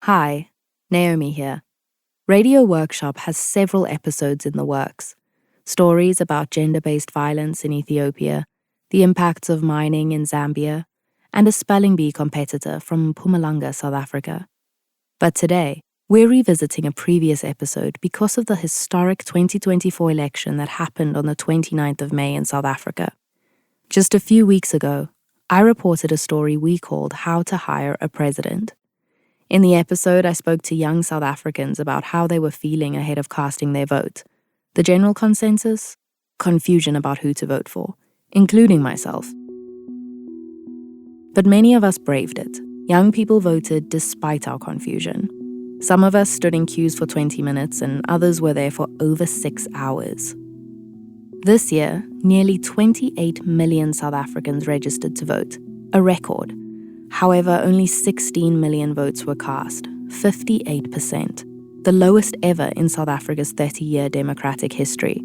Hi, Naomi here. Radio Workshop has several episodes in the works. Stories about gender-based violence in Ethiopia, the impacts of mining in Zambia, and a spelling bee competitor from Mpumalanga, South Africa. But today, we're revisiting a previous episode because of the historic 2024 election that happened on the 29th of May in South Africa. Just a few weeks ago, I reported a story we called How to Hire a President. In the episode, I spoke to young South Africans about how they were feeling ahead of casting their vote. The general consensus? Confusion about who to vote for, including myself. But many of us braved it. Young people voted despite our confusion. Some of us stood in queues for 20 minutes and others were there for over 6 hours. This year, nearly 28 million South Africans registered to vote, a record. However, only 16 million votes were cast, 58%, the lowest ever in South Africa's 30-year democratic history.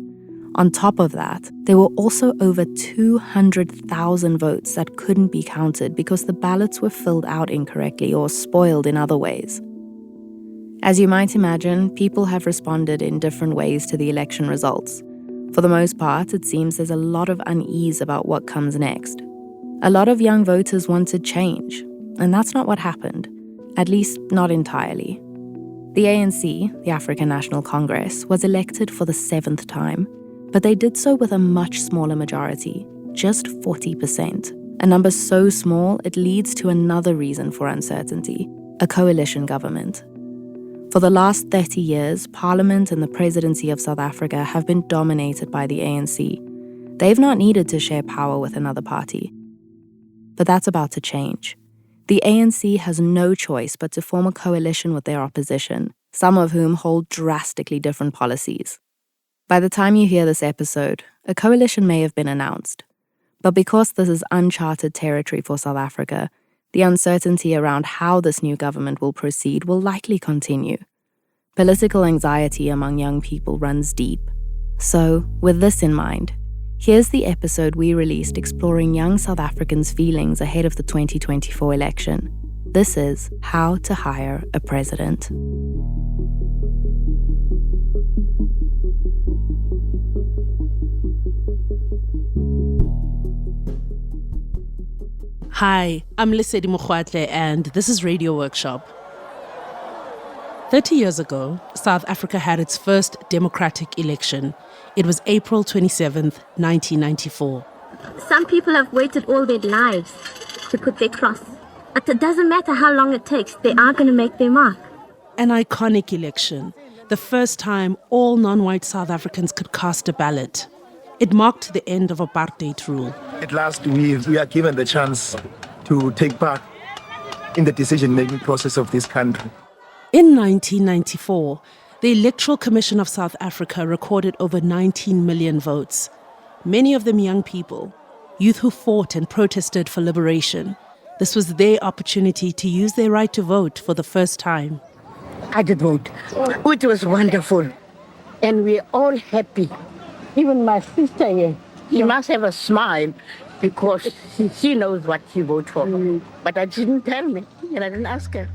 On top of that, there were also over 200,000 votes that couldn't be counted because the ballots were filled out incorrectly or spoiled in other ways. As you might imagine, people have responded in different ways to the election results. For the most part, it seems there's a lot of unease about what comes next. A lot of young voters wanted change, and that's not what happened, at least not entirely. The ANC, the African National Congress, was elected for the 7th time, but they did so with a much smaller majority, just 40%, a number so small it leads to another reason for uncertainty, a coalition government. For the last 30 years, Parliament and the presidency of South Africa have been dominated by the ANC. They've not needed to share power with another party. But that's about to change. The ANC has no choice but to form a coalition with their opposition, some of whom hold drastically different policies. By the time you hear this episode, a coalition may have been announced. But because this is uncharted territory for South Africa, the uncertainty around how this new government will proceed will likely continue. Political anxiety among young people runs deep. So, with this in mind, here's the episode we released exploring young South Africans' feelings ahead of the 2024 election. This is How to Hire a President. Hi, I'm Lesedi Mokgwatle and this is Radio Workshop. 30 years ago, South Africa had its first democratic election. It was April 27th, 1994. Some people have waited all their lives to put their cross. But it doesn't matter how long it takes, they are going to make their mark. An iconic election, the first time all non-white South Africans could cast a ballot. It marked the end of apartheid rule. At last, we are given the chance to take part in the decision-making process of this country. In 1994, the Electoral Commission of South Africa recorded over 19 million votes, many of them young people, youth who fought and protested for liberation. This was their opportunity to use their right to vote for the first time. I did vote. It was wonderful. And we're all happy. Even my sister here, she must have a smile because she knows what she voted for. But I didn't tell me and I didn't ask her.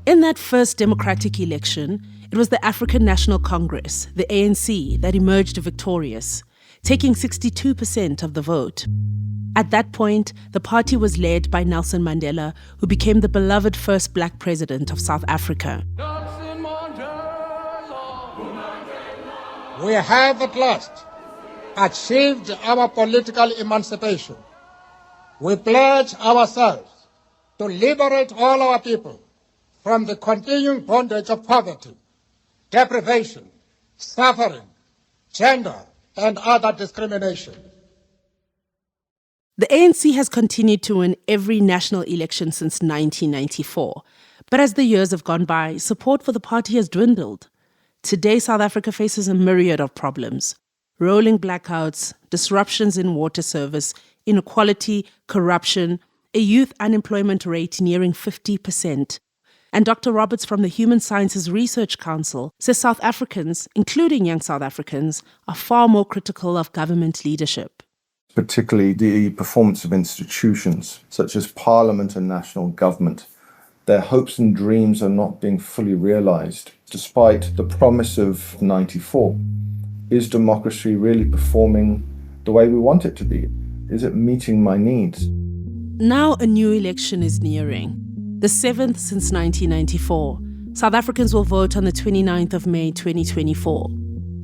In that first democratic election, it was the African National Congress, the ANC, that emerged victorious, taking 62% of the vote. At that point, the party was led by Nelson Mandela, who became the beloved first black president of South Africa. We have at last achieved our political emancipation. We pledge ourselves to liberate all our people from the continuing bondage of poverty, deprivation, suffering, gender, and other discrimination. The ANC has continued to win every national election since 1994. But as the years have gone by, support for the party has dwindled. Today, South Africa faces a myriad of problems. Rolling blackouts, disruptions in water service, inequality, corruption, a youth unemployment rate nearing 50%. And Dr. Roberts from the Human Sciences Research Council says South Africans, including young South Africans, are far more critical of government leadership. Particularly the performance of institutions such as Parliament and national government their hopes and dreams are not being fully realized, despite the promise of 94. Is democracy really performing the way we want it to be? Is it meeting my needs? Now a new election is nearing, the 7th since 1994. South Africans will vote on the 29th of May 2024.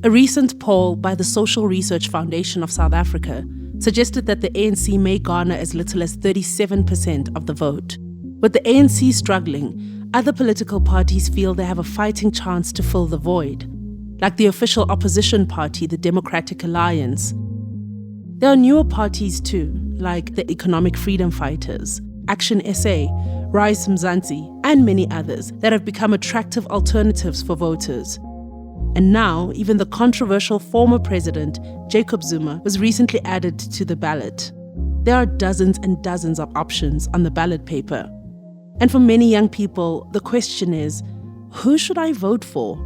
A recent poll by the Social Research Foundation of South Africa suggested that the ANC may garner as little as 37% of the vote. With the ANC struggling, other political parties feel they have a fighting chance to fill the void, like the official opposition party, the Democratic Alliance. There are newer parties too, like the Economic Freedom Fighters, Action SA, Rise Mzansi, and many others that have become attractive alternatives for voters. And now, even the controversial former president, Jacob Zuma, was recently added to the ballot. There are dozens and dozens of options on the ballot paper. And for many young people, the question is, who should I vote for?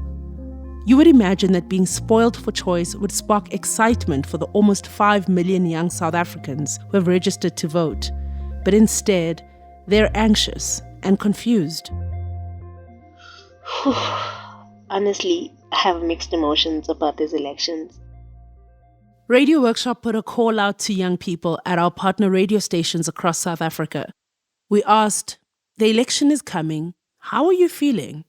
You would imagine that being spoiled for choice would spark excitement for the almost 5 million young South Africans who have registered to vote. But instead, they're anxious and confused. Honestly, I have mixed emotions about these elections. Radio Workshop put a call out to young people at our partner radio stations across South Africa. We asked, the election is coming. How are you feeling?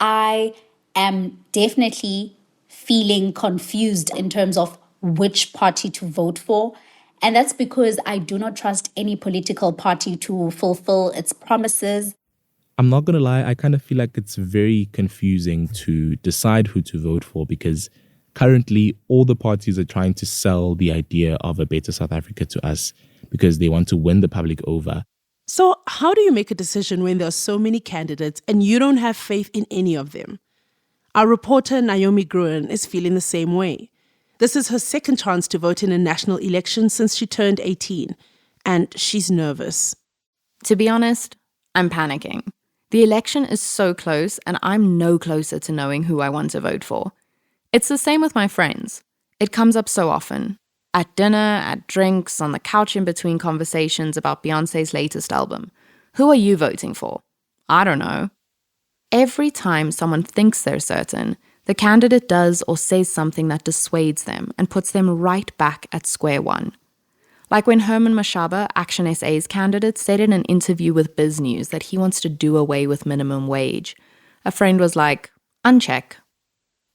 I am definitely feeling confused in terms of which party to vote for. And that's because I do not trust any political party to fulfill its promises. I'm not going to lie, I kind of feel like it's very confusing to decide who to vote for because currently all the parties are trying to sell the idea of a better South Africa to us because they want to win the public over. So how do you make a decision when there are so many candidates and you don't have faith in any of them? Our reporter Naomi Gruen is feeling the same way. This is her second chance to vote in a national election since she turned 18, and she's nervous. To be honest, I'm panicking. The election is so close, and I'm no closer to knowing who I want to vote for. It's the same with my friends. It comes up so often. At dinner, at drinks, on the couch in between conversations about Beyoncé's latest album. Who are you voting for? I don't know. Every time someone thinks they're certain, the candidate does or says something that dissuades them and puts them right back at square one. Like when Herman Mashaba, Action SA's candidate, said in an interview with Biz News that he wants to do away with minimum wage. A friend was like, uncheck.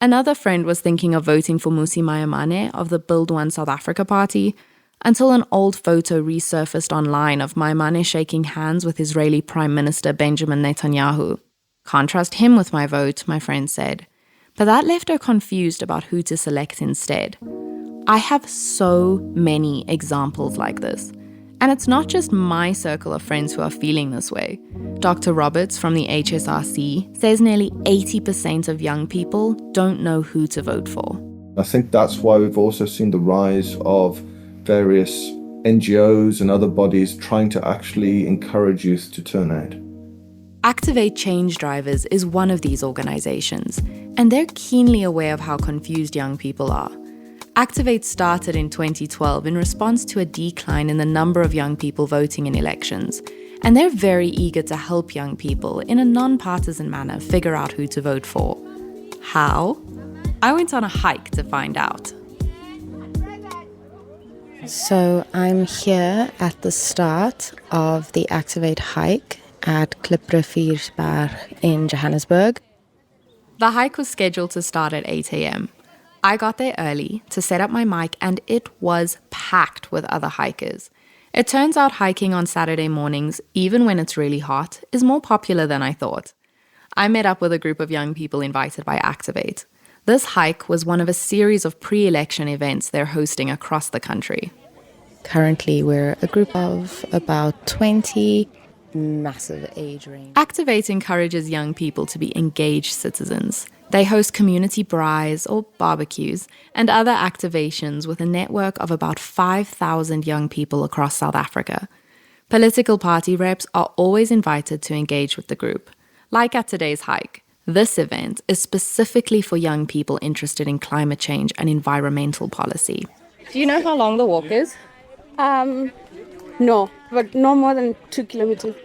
Another friend was thinking of voting for Mmusi Maimane of the Build One South Africa party, until an old photo resurfaced online of Maimane shaking hands with Israeli Prime Minister Benjamin Netanyahu. Can't trust him with my vote, my friend said. But that left her confused about who to select instead. I have so many examples like this. And it's not just my circle of friends who are feeling this way. Dr. Roberts from the HSRC says nearly 80% of young people don't know who to vote for. I think that's why we've also seen the rise of various NGOs and other bodies trying to actually encourage youth to turn out. Activate Change Drivers is one of these organizations, and they're keenly aware of how confused young people are. Activate started in 2012 in response to a decline in the number of young people voting in elections, and they're very eager to help young people in a non-partisan manner figure out who to vote for. How? I went on a hike to find out. So I'm here at the start of the Activate hike at Klipriviersberg in Johannesburg. The hike was scheduled to start at 8 a.m. I got there early to set up my mic, and it was packed with other hikers. It turns out hiking on Saturday mornings, even when it's really hot, is more popular than I thought. I met up with a group of young people invited by Activate. This hike was one of a series of pre-election events they're hosting across the country. Currently, we're a group of about 20, massive age range. Activate encourages young people to be engaged citizens. They host community braais or barbecues and other activations with a network of about 5,000 young people across South Africa. Political party reps are always invited to engage with the group. Like at today's hike, this event is specifically for young people interested in climate change and environmental policy. Do you know how long the walk is? No, but no more than 2 kilometers.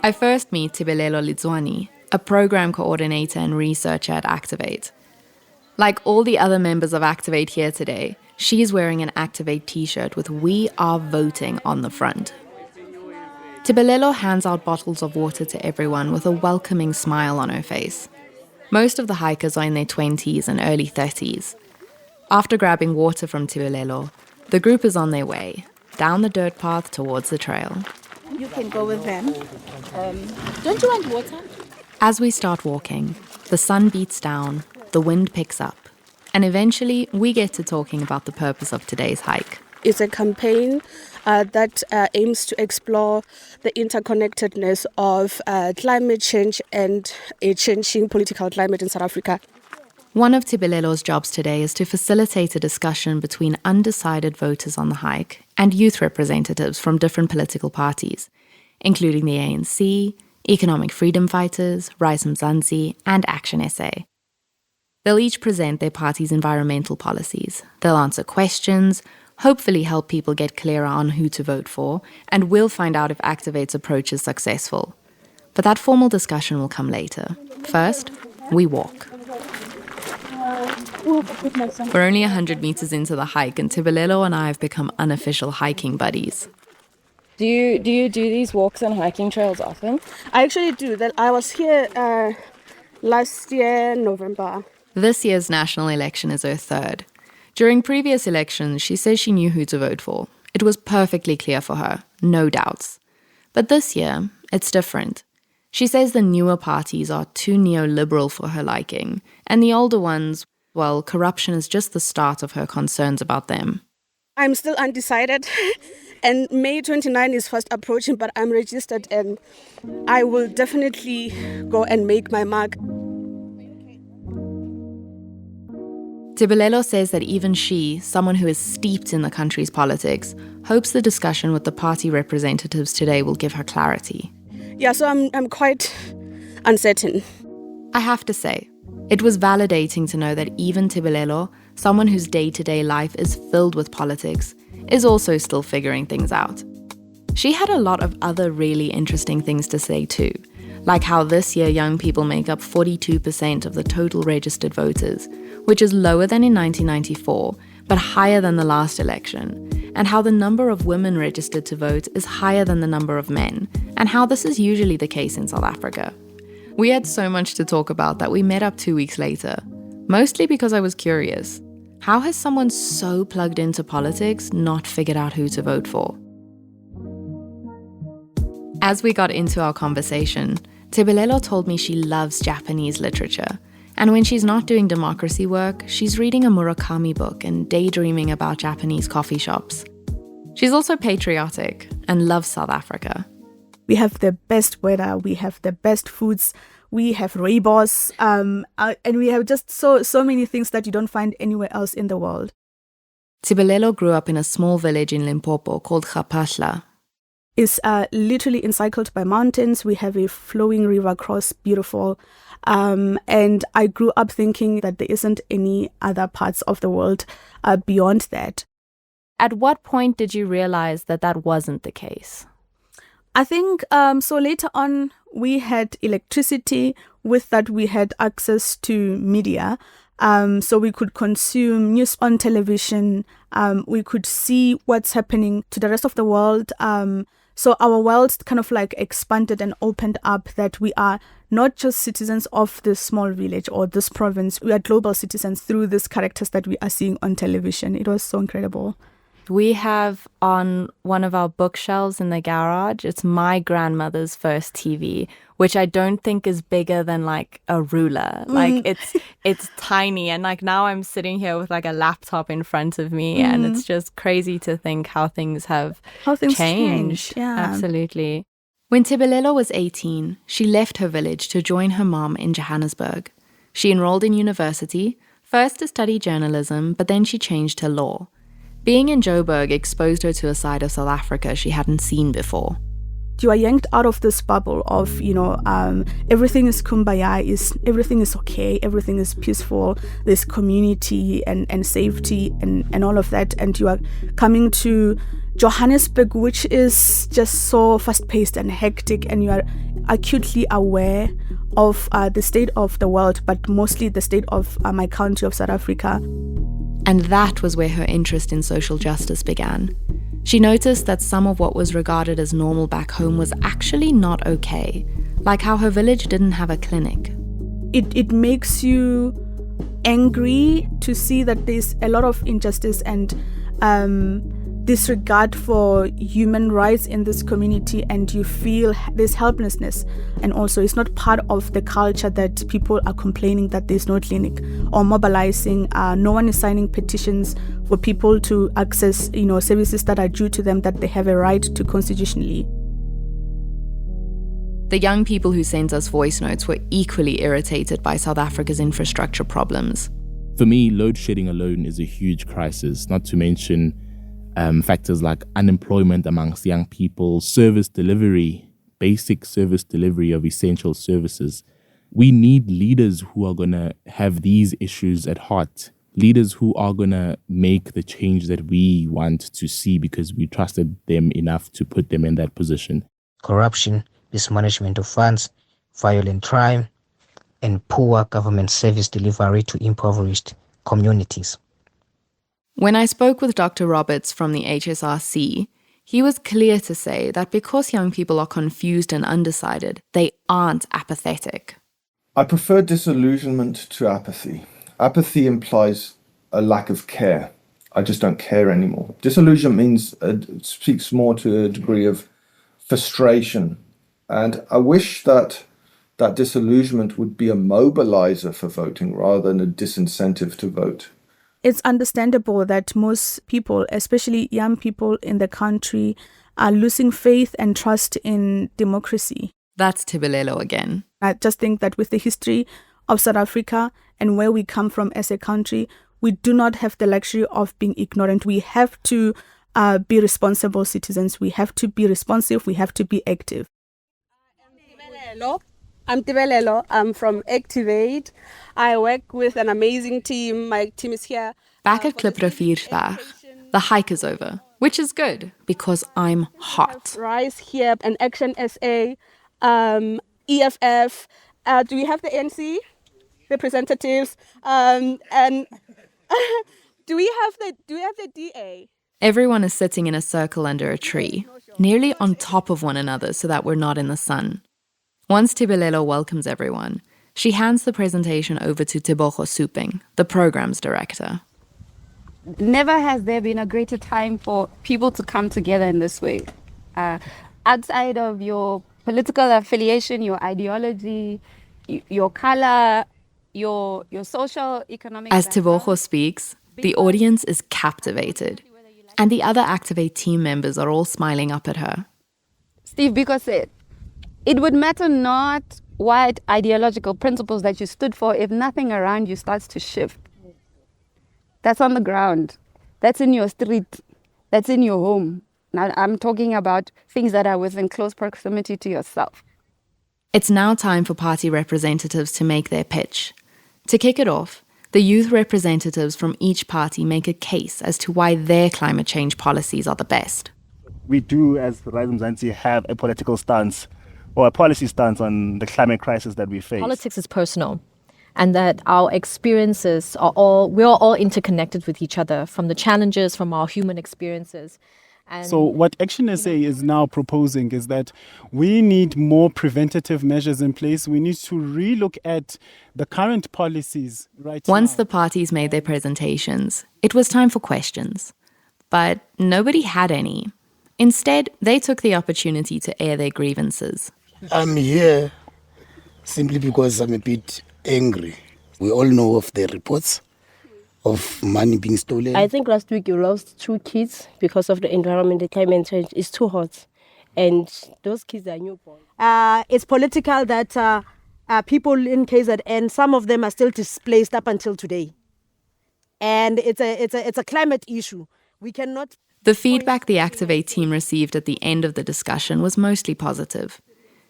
I first meet Tibelelo Lidzwani, a program coordinator and researcher at Activate. Like all the other members of Activate here today, she's wearing an Activate t-shirt with "We Are Voting" on the front. Tibelelo hands out bottles of water to everyone with a welcoming smile on her face. Most of the hikers are in their 20s and early 30s. After grabbing water from Tibelelo, the group is on their way, down the dirt path towards the trail. You can go with them. Don't you want water? As we start walking, the sun beats down, the wind picks up, and eventually we get to talking about the purpose of today's hike. It's a campaign that aims to explore the interconnectedness of climate change and a changing political climate in South Africa. One of Tibelelo's jobs today is to facilitate a discussion between undecided voters on the hike and youth representatives from different political parties, including the ANC, Economic Freedom Fighters, Rise Mzansi, and Action SA. They'll each present their party's environmental policies. They'll answer questions, hopefully help people get clearer on who to vote for, and we'll find out if Activate's approach is successful. But that formal discussion will come later. First, we walk. We're only 100 meters into the hike, and Tibelelo and I have become unofficial hiking buddies. Do you do these walks on hiking trails often? I actually do. I was here last year, November. This year's national election is her third. During previous elections, she says she knew who to vote for. It was perfectly clear for her, no doubts. But this year, it's different. She says the newer parties are too neoliberal for her liking, and the older ones, well, corruption is just the start of her concerns about them. I'm still undecided, and May 29 is fast approaching, but I'm registered, and I will definitely go and make my mark. Tibelelo says that even she, someone who is steeped in the country's politics, hopes the discussion with the party representatives today will give her clarity. Yeah, so I'm quite uncertain. I have to say, it was validating to know that even Tibelelo, someone whose day-to-day life is filled with politics, is also still figuring things out. She had a lot of other really interesting things to say too, like how this year young people make up 42% of the total registered voters, which is lower than in 1994, but higher than the last election, and how the number of women registered to vote is higher than the number of men, and how this is usually the case in South Africa. We had so much to talk about that we met up 2 weeks later, mostly because I was curious. How has someone so plugged into politics not figured out who to vote for? As we got into our conversation, Tibelelo told me she loves Japanese literature, and when she's not doing democracy work, she's reading a Murakami book and daydreaming about Japanese coffee shops. She's also patriotic and loves South Africa. We have the best weather, we have the best foods, we have rooibos, and we have just so many things that you don't find anywhere else in the world. Tibelelo grew up in a small village in Limpopo called Gapahla. It's literally encircled by mountains. We have a flowing river across, beautiful. And I grew up thinking that there isn't any other parts of the world beyond that. At what point did you realize that that wasn't the case? I think so later on we had electricity. With that we had access to media. So we could consume news on television. We could see what's happening to the rest of the world. So our world kind of like expanded and opened up, that we are not just citizens of this small village or this province. We are global citizens through these characters that we are seeing on television. It was so incredible. We have on one of our bookshelves in the garage, it's my grandmother's first TV, which I don't think is bigger than like a ruler. Like it's tiny. And like now I'm sitting here with like a laptop in front of me and it's just crazy to think how things have changed. Yeah. Absolutely. When Tibelelo was 18, she left her village to join her mom in Johannesburg. She enrolled in university, first to study journalism, but then she changed her law. Being in Joburg exposed her to a side of South Africa she hadn't seen before. You are yanked out of this bubble of, everything is kumbaya, everything is okay, everything is peaceful, there's community and safety and all of that. And you are coming to Johannesburg, which is just so fast-paced and hectic, and you are acutely aware of the state of the world, but mostly the state of my country of South Africa. And that was where her interest in social justice began. She noticed that some of what was regarded as normal back home was actually not okay, like how her village didn't have a clinic. It makes you angry to see that there's a lot of injustice and disregard for human rights in this community, and you feel this helplessness. And also, it's not part of the culture that people are complaining that there's no clinic or mobilizing. No one is signing petitions for people to access, services that are due to them, that they have a right to constitutionally. The young people who sent us voice notes were equally irritated by South Africa's infrastructure problems. For me, load shedding alone is a huge crisis, not to mention factors like unemployment amongst young people, service delivery, basic service delivery of essential services. We need leaders who are going to have these issues at heart, leaders who are going to make the change that we want to see because we trusted them enough to put them in that position. Corruption, mismanagement of funds, violent crime, and poor government service delivery to impoverished communities. When I spoke with Dr. Roberts from the HSRC, he was clear to say that because young people are confused and undecided, they aren't apathetic. I prefer disillusionment to apathy. Apathy implies a lack of care. I just don't care anymore. Disillusionment speaks more to a degree of frustration. And I wish that disillusionment would be a mobilizer for voting rather than a disincentive to vote. It's understandable that most people, especially young people in the country, are losing faith and trust in democracy. That's Thibelelo again. I just think that with the history of South Africa and where we come from as a country, we do not have the luxury of being ignorant. We have to be responsible citizens. We have to be responsive. We have to be active. I'm Thibelelo. I'm from Activate. I work with an amazing team. My team is here. Back at Kliprefiersberg, the hike is over, which is good because I'm hot. Rise here and Action SA, EFF. Do we have the ANC representatives? And do we have the DA? Everyone is sitting in a circle under a tree, nearly on top of one another so that we're not in the sun. Once Thibelelo welcomes everyone, she hands the presentation over to Tebogo Souping, the program's director. Never has there been a greater time for people to come together in this way. Outside of your political affiliation, your ideology, your color, your social, economic... As Tebogo speaks, the audience is captivated, and the other Activate team members are all smiling up at her. Steve Biko said, it would matter not what ideological principles that you stood for if nothing around you starts to shift. That's on the ground. That's in your street. That's in your home. Now I'm talking about things that are within close proximity to yourself. It's now time for party representatives to make their pitch. To kick it off, the youth representatives from each party make a case as to why their climate change policies are the best. We do, as Rise Mzansi, have a political stance or a policy stance on the climate crisis that we face. Politics is personal, and that our experiences we're all interconnected with each other, from the challenges, from our human experiences. And so what Action SA is now proposing is that we need more preventative measures in place. We need to relook at the current policies right Once now. the parties made their presentations, it was time for questions. But nobody had any. Instead, they took the opportunity to air their grievances. I'm here simply because I'm a bit angry. We all know of the reports of money being stolen. I think last week you lost 2 kids because of the environment, the climate change. It's too hot. And those kids are newborn. It's political that people in KZN, some of them are still displaced up until today. And it's a climate issue. We cannot... The feedback the Activate team received at the end of the discussion was mostly positive.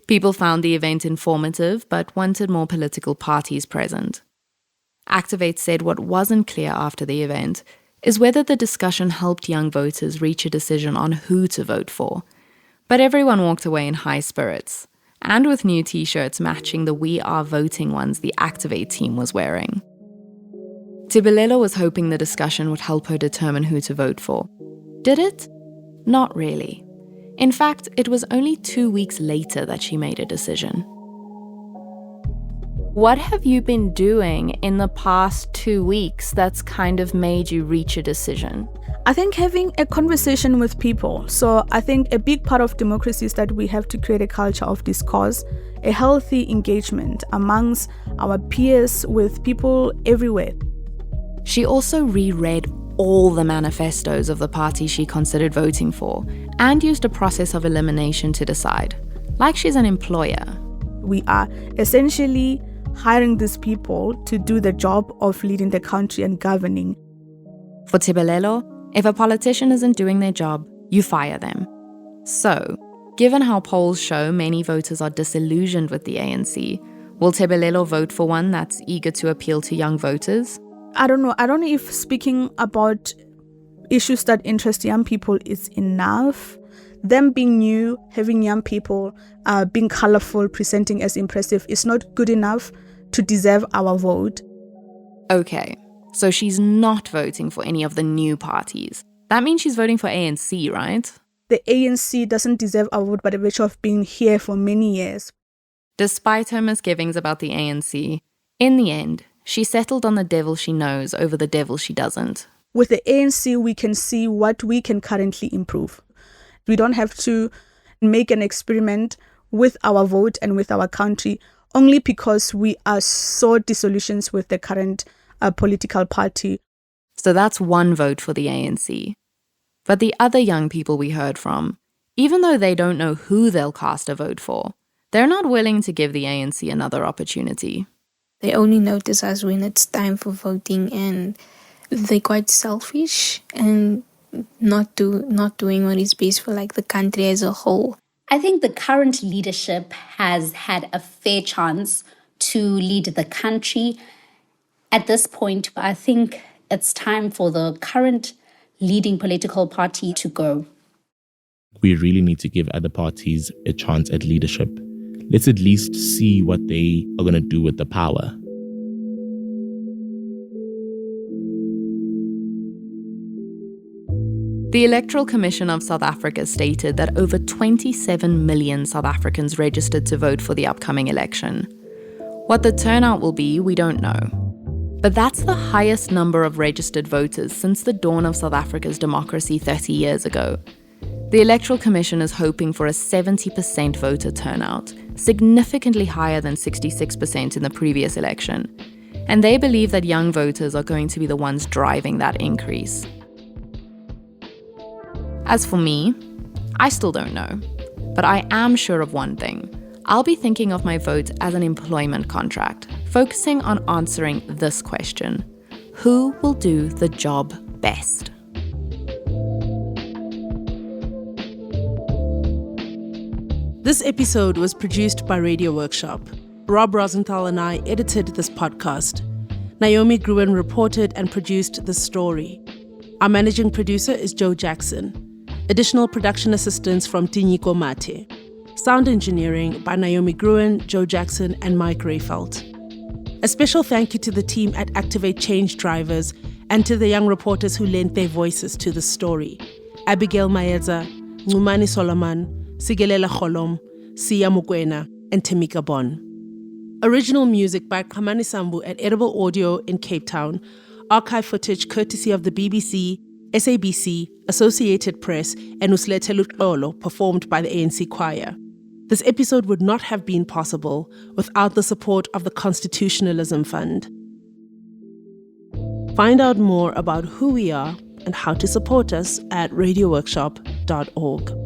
People found the event informative but wanted more political parties present. Activate said what wasn't clear after the event is whether the discussion helped young voters reach a decision on who to vote for. But everyone walked away in high spirits, and with new t-shirts matching the We Are Voting ones the Activate team was wearing. Tibelelo was hoping the discussion would help her determine who to vote for. Did it? Not really. In fact, it was only 2 weeks later that she made a decision. What have you been doing in the past 2 weeks that's kind of made you reach a decision? I think having a conversation with people. So I think a big part of democracy is that we have to create a culture of discourse, a healthy engagement amongst our peers with people everywhere. She also reread all the manifestos of the party she considered voting for and used a process of elimination to decide, like she's an employer. We are essentially hiring these people to do the job of leading the country and governing. For Tibelelo, if a politician isn't doing their job, you fire them. So, given how polls show many voters are disillusioned with the ANC, will Tibelelo vote for one that's eager to appeal to young voters? I don't know if speaking about issues that interest young people is enough. Them being new, having young people, being colorful, presenting as impressive is not good enough to deserve our vote. Okay, so she's not voting for any of the new parties. That means she's voting for ANC, right? The ANC doesn't deserve our vote by the virtue of being here for many years. Despite her misgivings about the ANC, in the end, she settled on the devil she knows over the devil she doesn't. With the ANC, we can see what we can currently improve. We don't have to make an experiment with our vote and with our country only because we are so disillusioned with the current political party. So that's one vote for the ANC. But the other young people we heard from, even though they don't know who they'll cast a vote for, they're not willing to give the ANC another opportunity. They only notice us when it's time for voting, and they're quite selfish and not doing what is best for the country as a whole. I think the current leadership has had a fair chance to lead the country. At this point, I think it's time for the current leading political party to go. We really need to give other parties a chance at leadership. Let's at least see what they are going to do with the power. The Electoral Commission of South Africa stated that over 27 million South Africans registered to vote for the upcoming election. What the turnout will be, we don't know. But that's the highest number of registered voters since the dawn of South Africa's democracy 30 years ago. The Electoral Commission is hoping for a 70% voter turnout, significantly higher than 66% in the previous election. And they believe that young voters are going to be the ones driving that increase. As for me, I still don't know. But I am sure of one thing. I'll be thinking of my vote as an employment contract, focusing on answering this question: who will do the job best? This episode was produced by Radio Workshop. Rob Rosenthal and I edited this podcast. Naomi Gruen reported and produced the story. Our managing producer is Joe Jackson. Additional production assistance from Tinyiko Mate. Sound engineering by Naomi Gruen, Joe Jackson, and Mike Rayfelt. A special thank you to the team at Activate Change Drivers and to the young reporters who lent their voices to the story. Abigail Maeza, Ngumani Solomon, Sigelela Kholom, Siya Mukwena, and Temika Bon. Original music by Kamani Sambu at Edible Audio in Cape Town. Archive footage courtesy of the BBC, SABC, Associated Press, and Uslete Lutlolo, performed by the ANC Choir. This episode would not have been possible without the support of the Constitutionalism Fund. Find out more about who we are and how to support us at radioworkshop.org.